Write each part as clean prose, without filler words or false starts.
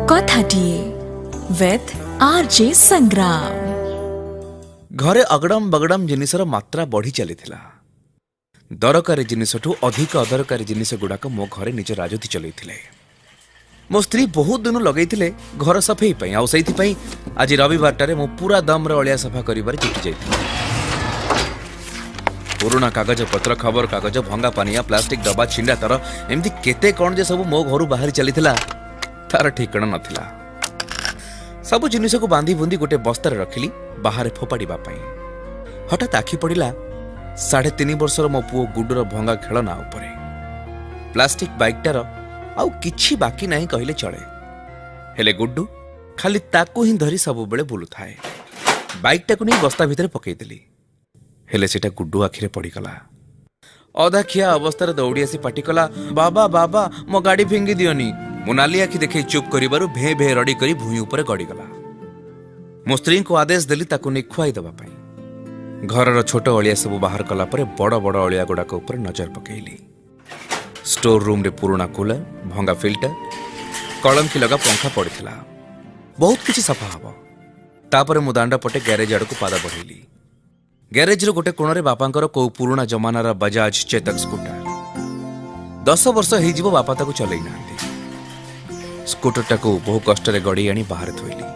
कथाटिए with RJ संग्राम। घरे अगड़म बगड़म जिनिसर मात्रा बढ़ी चली दरकारी जिनिसठू अधिक अदरकारी जिनिस गुड़ाक मो घरे निज राजती चलते मो स्त्री बहुत दिन लगे घर सफेई आज रविवार मु पूरा दम अलिया सफा कर जुटी जाइए। पुराना कागज पत्र खबर कागज भंगा पानिया प्लास्टिक डब्बा छिंडा तर एमती केते कौन जे सब मो घर बाहरी चली तार ठिकाना नथिला। सबु जिनिस को बांधी बुंदी गोटे बस्तार रखिली बाहर फोपाड़ा। हठात आखि पड़ा 3.5 वर्षर मो पुओ गुडुर भंगा खेलना उपरे। प्लास्टिक बाइकटार आउ किछि बाकी नहीं कहले चले, हेले गुड्डू खाली ताकू ही धरी सब बेले बुलु थाए। बाइकटा को नहीं बस्ता भितर पकईदेली, हेले सेटा गुड्डू आखिरे पड़गला। अधा खिया अवस्था दौड़ी आसी पाटी कला, बाबा बाबा मो गाड़ी फिंगी दियोनी। मो नाली आखि देखे चुप करिबारु भे भे रड़ी करी भूई ऊपर गड़ीगला। मो स्त्री को आदेश देली ताकू नहीं खुआई दबा पाई। घरर छोट अलिया सब बाहर कला परे बड़ बड़ अलिया गुड़ाक ऊपर नजर पकेली। स्टोर रूम रे पुराना कूलर, भंगा फिल्टर, कलंकी लगा पंखा पड़िथिला। बहुत किछि सफा हबो। तापरे मु दांडा पटे गैरेज आड़ को पाद बढ़ेली। गैरेज रो गोटे कोणरे बापांकर को पुराना जमानार बजाज चेतक स्कूटर। 10 वर्ष हो जीवो बापा ताकू चलई नांती। स्कूटर टाकू बहु कष्ट रे गड़ी आनी बाहर थोइली।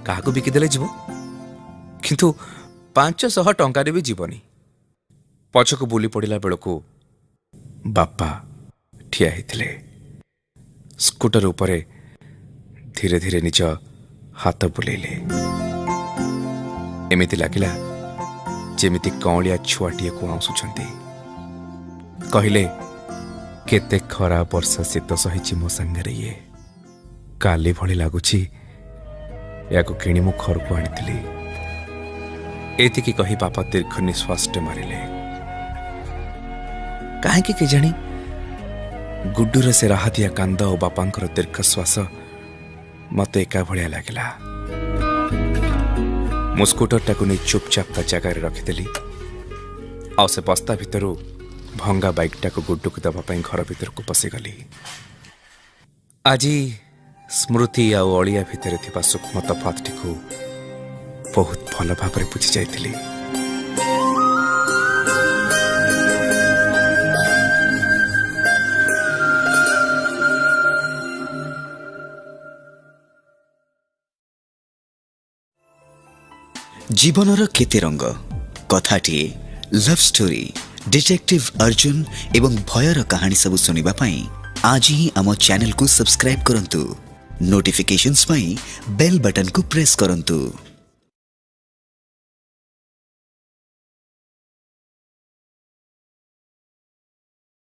काहाकू बिकिदेले जीवो, किंतु 500 टंका रे भी जीवनी। पछकू बुली पड़िला बेलकू बापा ठिया हिथिले। स्कूटर उपरे धीरे धीरे निज हाथ बुलेले। एमिति लागिला जेमिति कौलिया छुआटीए को आंसुछंती। कहिले केते खरा वर्षा शीत सहिची मो संगरे ये काली भली लागुची। याको किणी मु घर को आनिथिली। एतिकी कही बापा दीर्घ निश्वास मारिले। काहेकि के जानी गुड्डूर से राह दिया कांद और बापांकर दीर्घ श्वास मते एका भलिया लागिला। मो स्कूटर टाकू नहीं चुपचाप ता जगार रखिदेली। आ से बस्ता भितरू भंगा बाइक टाकू गुड्डू को दबा घर भीतर को पशिगली। आज स्मृति आ अलिया भितर थिबा सूक्ष्म तफात को बहुत भल भाव बुझी जाइथिली। जीवनर केते रंग कथाटिए लव स्टोरी डिटेक्टिव अर्जुन एवं भयर कहानी सब सुनिबा पाई आज ही आम चैनल को सब्सक्राइब करंतु। नोटिफिकेशंस पाई बेल बटन को प्रेस करंतु।